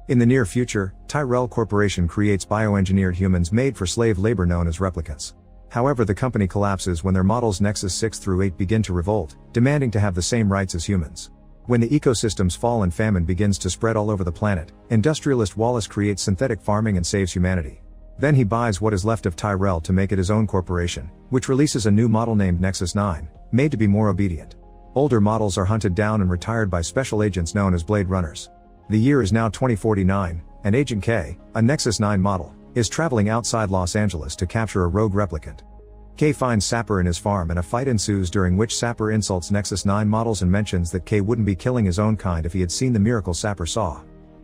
In the near future, Tyrell Corporation creates bioengineered humans made for slave labor known as replicants. However, the company collapses when their models Nexus 6 through 8 begin to revolt, demanding to have the same rights as humans. When the ecosystems fall and famine begins to spread all over the planet, industrialist Wallace creates synthetic farming and saves humanity. Then he buys what is left of Tyrell to make it his own corporation, which releases a new model named Nexus 9, made to be more obedient. Older models are hunted down and retired by special agents known as Blade Runners. The year is now 2049, and Agent K, a Nexus 9 model, is traveling outside Los Angeles to capture a rogue replicant. K finds Sapper in his farm and a fight ensues during which Sapper insults Nexus 9 models and mentions that K wouldn't be killing his own kind if he had seen the miracle Sapper saw.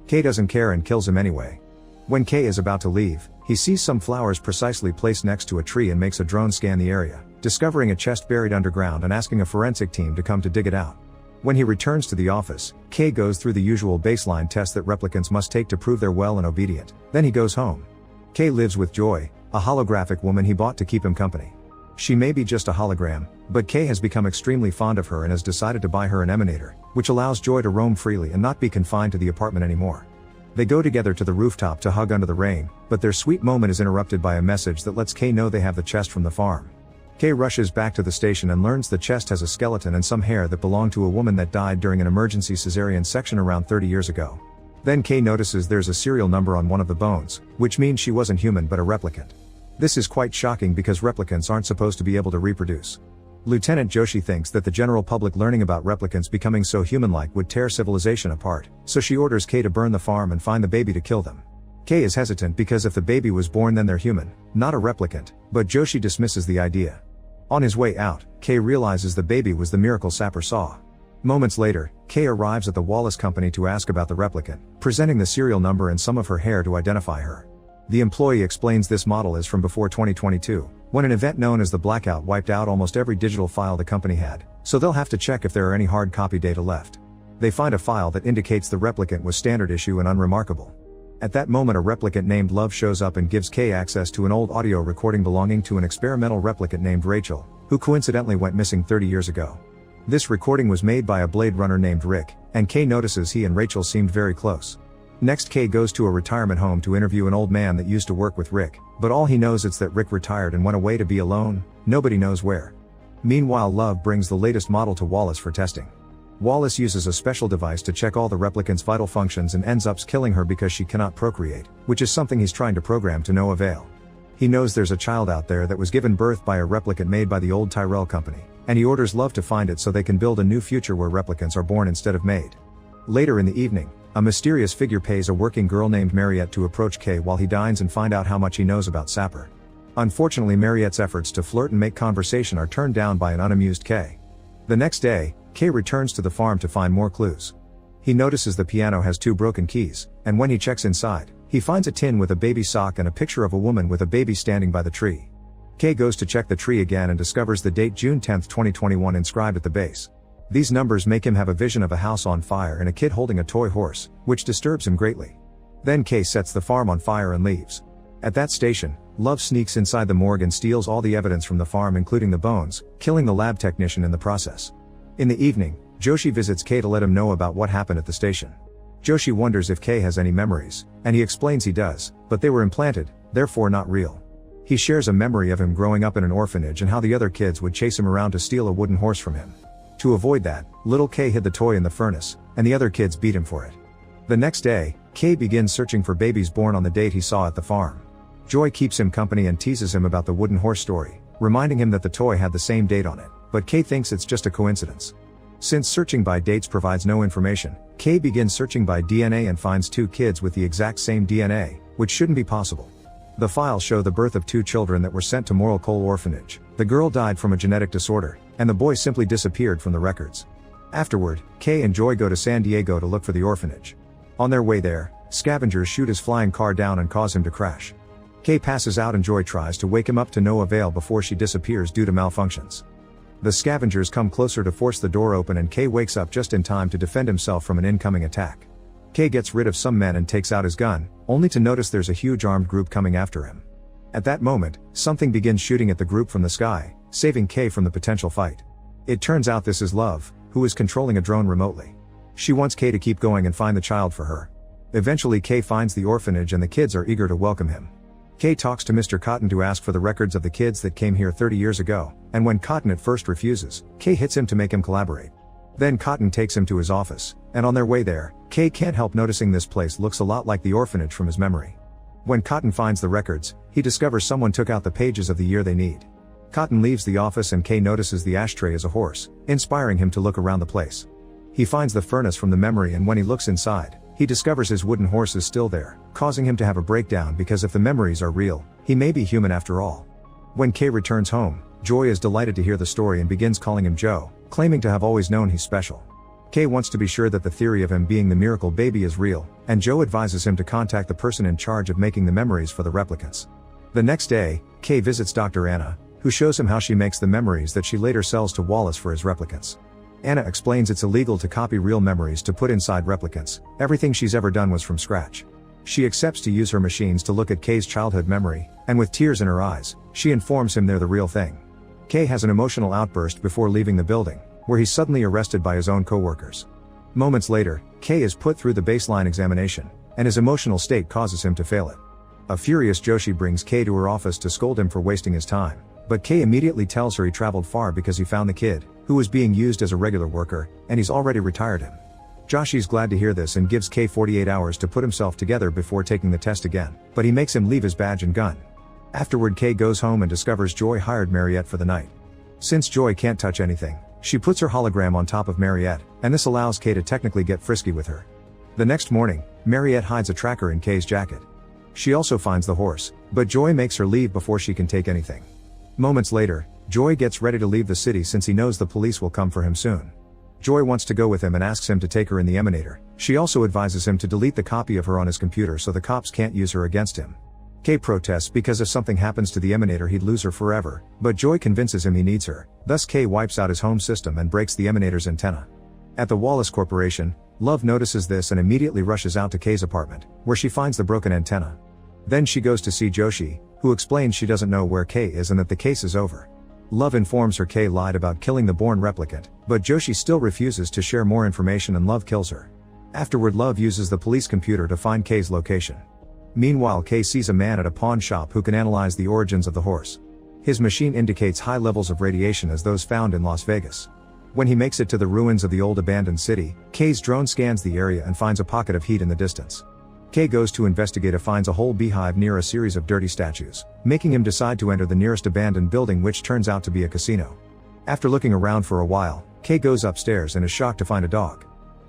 K doesn't care and kills him anyway. When K is about to leave, he sees some flowers precisely placed next to a tree and makes a drone scan the area, discovering a chest buried underground and asking a forensic team to come to dig it out. When he returns to the office, K goes through the usual baseline test that replicants must take to prove they're well and obedient, then he goes home. K lives with Joy, a holographic woman he bought to keep him company. She may be just a hologram, but K has become extremely fond of her and has decided to buy her an emanator, which allows Joy to roam freely and not be confined to the apartment anymore. They go together to the rooftop to hug under the rain, but their sweet moment is interrupted by a message that lets K know they have the chest from the farm. K rushes back to the station and learns the chest has a skeleton and some hair that belonged to a woman that died during an emergency cesarean section around 30 years ago. Then K notices there's a serial number on one of the bones, which means she wasn't human but a replicant. This is quite shocking because replicants aren't supposed to be able to reproduce. Lieutenant Joshi thinks that the general public learning about replicants becoming so human-like would tear civilization apart, so she orders K to burn the farm and find the baby to kill them. K is hesitant because if the baby was born then they're human, not a replicant, but Joshi dismisses the idea. On his way out, K realizes the baby was the miracle Sapper saw. Moments later, K arrives at the Wallace company to ask about the replicant, presenting the serial number and some of her hair to identify her. The employee explains this model is from before 2022, when an event known as the blackout wiped out almost every digital file the company had, so they'll have to check if there are any hard copy data left. They find a file that indicates the replicant was standard issue and unremarkable. At that moment a replicant named Love shows up and gives K access to an old audio recording belonging to an experimental replicant named Rachel, who coincidentally went missing 30 years ago. This recording was made by a Blade Runner named Rick, and K notices he and Rachel seemed very close. Next K goes to a retirement home to interview an old man that used to work with Rick, but all he knows is that Rick retired and went away to be alone, nobody knows where. Meanwhile Love brings the latest model to Wallace for testing. Wallace uses a special device to check all the replicants' vital functions and ends up killing her because she cannot procreate, which is something he's trying to program to no avail. He knows there's a child out there that was given birth by a replicant made by the old Tyrell company, and he orders Love to find it so they can build a new future where replicants are born instead of made. Later in the evening, a mysterious figure pays a working girl named Mariette to approach K while he dines and find out how much he knows about Sapper. Unfortunately Mariette's efforts to flirt and make conversation are turned down by an unamused K. The next day, K returns to the farm to find more clues. He notices the piano has 2 broken keys, and when he checks inside, he finds a tin with a baby sock and a picture of a woman with a baby standing by the tree. K goes to check the tree again and discovers the date June 10, 2021 inscribed at the base. These numbers make him have a vision of a house on fire and a kid holding a toy horse, which disturbs him greatly. Then K sets the farm on fire and leaves. At that station, Love sneaks inside the morgue and steals all the evidence from the farm including the bones, killing the lab technician in the process. In the evening, Joshi visits K to let him know about what happened at the station. Joshi wonders if K has any memories, and he explains he does, but they were implanted, therefore not real. He shares a memory of him growing up in an orphanage and how the other kids would chase him around to steal a wooden horse from him. To avoid that, little K hid the toy in the furnace, and the other kids beat him for it. The next day, K begins searching for babies born on the date he saw at the farm. Joy keeps him company and teases him about the wooden horse story, reminding him that the toy had the same date on it, but K thinks it's just a coincidence. Since searching by dates provides no information, K begins searching by DNA and finds 2 kids with the exact same DNA, which shouldn't be possible. The files show the birth of 2 children that were sent to Moral Coal Orphanage. The girl died from a genetic disorder, and the boy simply disappeared from the records. Afterward, K and Joy go to San Diego to look for the orphanage. On their way there, scavengers shoot his flying car down and cause him to crash. K passes out and Joy tries to wake him up to no avail before she disappears due to malfunctions. The scavengers come closer to force the door open and K wakes up just in time to defend himself from an incoming attack. K gets rid of some men and takes out his gun, only to notice there's a huge armed group coming after him. At that moment, something begins shooting at the group from the sky, saving K from the potential fight. It turns out this is Love, who is controlling a drone remotely. She wants K to keep going and find the child for her. Eventually Kay finds the orphanage and the kids are eager to welcome him. Kay talks to Mr. Cotton to ask for the records of the kids that came here 30 years ago, and when Cotton at first refuses, Kay hits him to make him collaborate. Then Cotton takes him to his office, and on their way there, Kay can't help noticing this place looks a lot like the orphanage from his memory. When Cotton finds the records, he discovers someone took out the pages of the year they need. Cotton leaves the office and Kay notices the ashtray is a horse, inspiring him to look around the place. He finds the furnace from the memory and when he looks inside, he discovers his wooden horse is still there, causing him to have a breakdown because if the memories are real, he may be human after all. When Kay returns home, Joy is delighted to hear the story and begins calling him Joe, claiming to have always known he's special. Kay wants to be sure that the theory of him being the miracle baby is real, and Joe advises him to contact the person in charge of making the memories for the replicants. The next day, Kay visits Dr. Anna, who shows him how she makes the memories that she later sells to Wallace for his replicants. Anna explains it's illegal to copy real memories to put inside replicants. Everything she's ever done was from scratch. She accepts to use her machines to look at Kay's childhood memory, and with tears in her eyes, she informs him they're the real thing. Kay has an emotional outburst before leaving the building, where he's suddenly arrested by his own co-workers. Moments later, Kay is put through the baseline examination, and his emotional state causes him to fail it. A furious Joshi brings Kay to her office to scold him for wasting his time, but Kay immediately tells her he traveled far because he found the kid, who was being used as a regular worker, and he's already retired him. Joshi's glad to hear this and gives Kay 48 hours to put himself together before taking the test again, but he makes him leave his badge and gun. Afterward Kay goes home and discovers Joy hired Mariette for the night. Since Joy can't touch anything, she puts her hologram on top of Mariette, and this allows Kay to technically get frisky with her. The next morning, Mariette hides a tracker in Kay's jacket. She also finds the horse, but Joy makes her leave before she can take anything. Moments later, Joy gets ready to leave the city since he knows the police will come for him soon. Joy wants to go with him and asks him to take her in the Emanator. She also advises him to delete the copy of her on his computer so the cops can't use her against him. Kay protests because if something happens to the Emanator he'd lose her forever, but Joy convinces him he needs her, thus Kay wipes out his home system and breaks the Emanator's antenna. At the Wallace Corporation, Love notices this and immediately rushes out to Kay's apartment, where she finds the broken antenna. Then she goes to see Joshi, who explains she doesn't know where Kay is and that the case is over. Love informs her Kay lied about killing the born replicant, but Joshi still refuses to share more information and Love kills her. Afterward Love uses the police computer to find Kay's location. Meanwhile Kay sees a man at a pawn shop who can analyze the origins of the horse. His machine indicates high levels of radiation as those found in Las Vegas. When he makes it to the ruins of the old abandoned city, Kay's drone scans the area and finds a pocket of heat in the distance. Kay goes to investigate and finds a whole beehive near a series of dirty statues, making him decide to enter the nearest abandoned building which turns out to be a casino. After looking around for a while, Kay goes upstairs and is shocked to find a dog.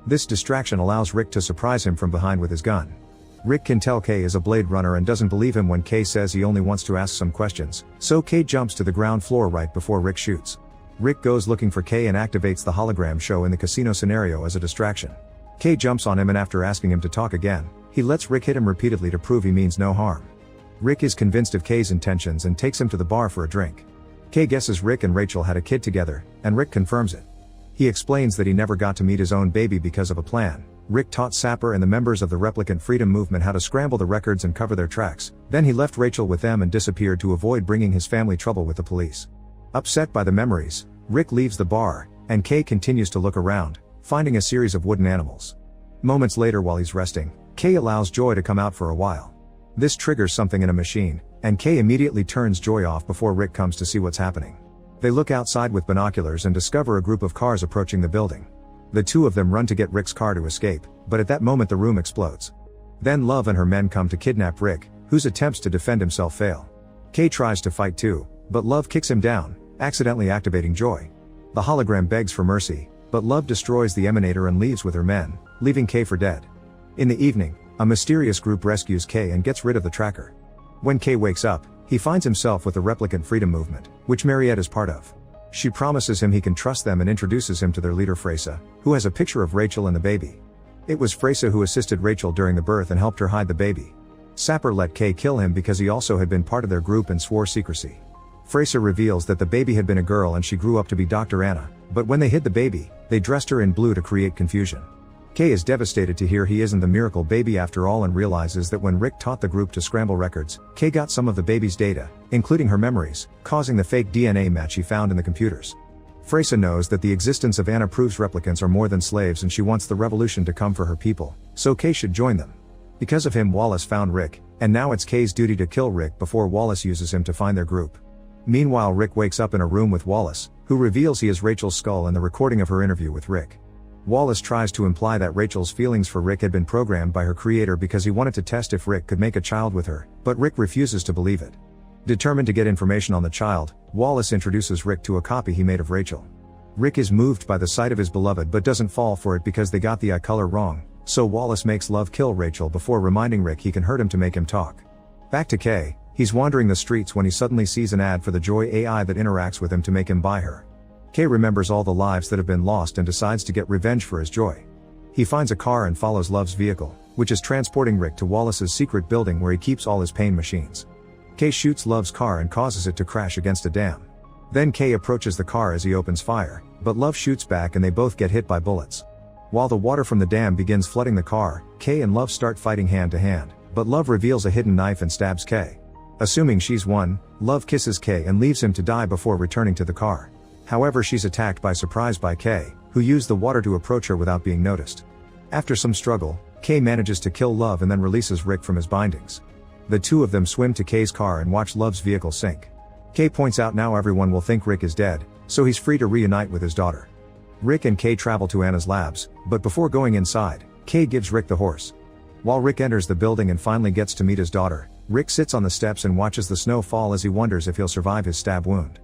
This distraction allows Rick to surprise him from behind with his gun. Rick can tell Kay is a Blade Runner and doesn't believe him when Kay says he only wants to ask some questions, so Kay jumps to the ground floor right before Rick shoots. Rick goes looking for Kay and activates the hologram show in the casino scenario as a distraction. Kay jumps on him and after asking him to talk again, he lets Rick hit him repeatedly to prove he means no harm. Rick is convinced of Kay's intentions and takes him to the bar for a drink. Kay guesses Rick and Rachel had a kid together, and Rick confirms it. He explains that he never got to meet his own baby because of a plan. Rick taught Sapper and the members of the Replicant Freedom Movement how to scramble the records and cover their tracks, then he left Rachel with them and disappeared to avoid bringing his family trouble with the police. Upset by the memories, Rick leaves the bar, and Kay continues to look around, finding a series of wooden animals. Moments later while he's resting, Kay allows Joy to come out for a while. This triggers something in a machine, and Kay immediately turns Joy off before Rick comes to see what's happening. They look outside with binoculars and discover a group of cars approaching the building. The two of them run to get Rick's car to escape, but at that moment the room explodes. Then Love and her men come to kidnap Rick, whose attempts to defend himself fail. Kay tries to fight too, but Love kicks him down, accidentally activating Joy. The hologram begs for mercy, but Love destroys the Emanator and leaves with her men, leaving Kay for dead. In the evening, a mysterious group rescues Kay and gets rid of the tracker. When Kay wakes up, he finds himself with the Replicant Freedom Movement, which Mariette is part of. She promises him he can trust them and introduces him to their leader Freysa, who has a picture of Rachel and the baby. It was Freysa who assisted Rachel during the birth and helped her hide the baby. Sapper let Kay kill him because he also had been part of their group and swore secrecy. Freysa reveals that the baby had been a girl and she grew up to be Dr. Anna, but when they hid the baby, they dressed her in blue to create confusion. Kay is devastated to hear he isn't the miracle baby after all and realizes that when Rick taught the group to scramble records, Kay got some of the baby's data, including her memories, causing the fake DNA match he found in the computers. Freysa knows that the existence of Anna proves replicants are more than slaves and she wants the revolution to come for her people, so Kay should join them. Because of him, Wallace found Rick, and now it's Kay's duty to kill Rick before Wallace uses him to find their group. Meanwhile, Rick wakes up in a room with Wallace, who reveals he is Rachel's skull and the recording of her interview with Rick. Wallace tries to imply that Rachel's feelings for Rick had been programmed by her creator because he wanted to test if Rick could make a child with her, but Rick refuses to believe it. Determined to get information on the child, Wallace introduces Rick to a copy he made of Rachel. Rick is moved by the sight of his beloved but doesn't fall for it because they got the eye color wrong, so Wallace makes Love kill Rachel before reminding Rick he can hurt him to make him talk. Back to Kay, he's wandering the streets when he suddenly sees an ad for the Joy AI that interacts with him to make him buy her. Kay remembers all the lives that have been lost and decides to get revenge for his Joy. He finds a car and follows Love's vehicle, which is transporting Rick to Wallace's secret building where he keeps all his pain machines. Kay shoots Love's car and causes it to crash against a dam. Then Kay approaches the car as he opens fire, but Love shoots back and they both get hit by bullets. While the water from the dam begins flooding the car, Kay and Love start fighting hand to hand, but Love reveals a hidden knife and stabs Kay. Assuming she's won, Love kisses Kay and leaves him to die before returning to the car. However, she's attacked by surprise by Kay, who used the water to approach her without being noticed. After some struggle, Kay manages to kill Love and then releases Rick from his bindings. The two of them swim to Kay's car and watch Love's vehicle sink. Kay points out now everyone will think Rick is dead, so he's free to reunite with his daughter. Rick and Kay travel to Anna's labs, but before going inside, Kay gives Rick the horse. While Rick enters the building and finally gets to meet his daughter, Rick sits on the steps and watches the snow fall as he wonders if he'll survive his stab wound.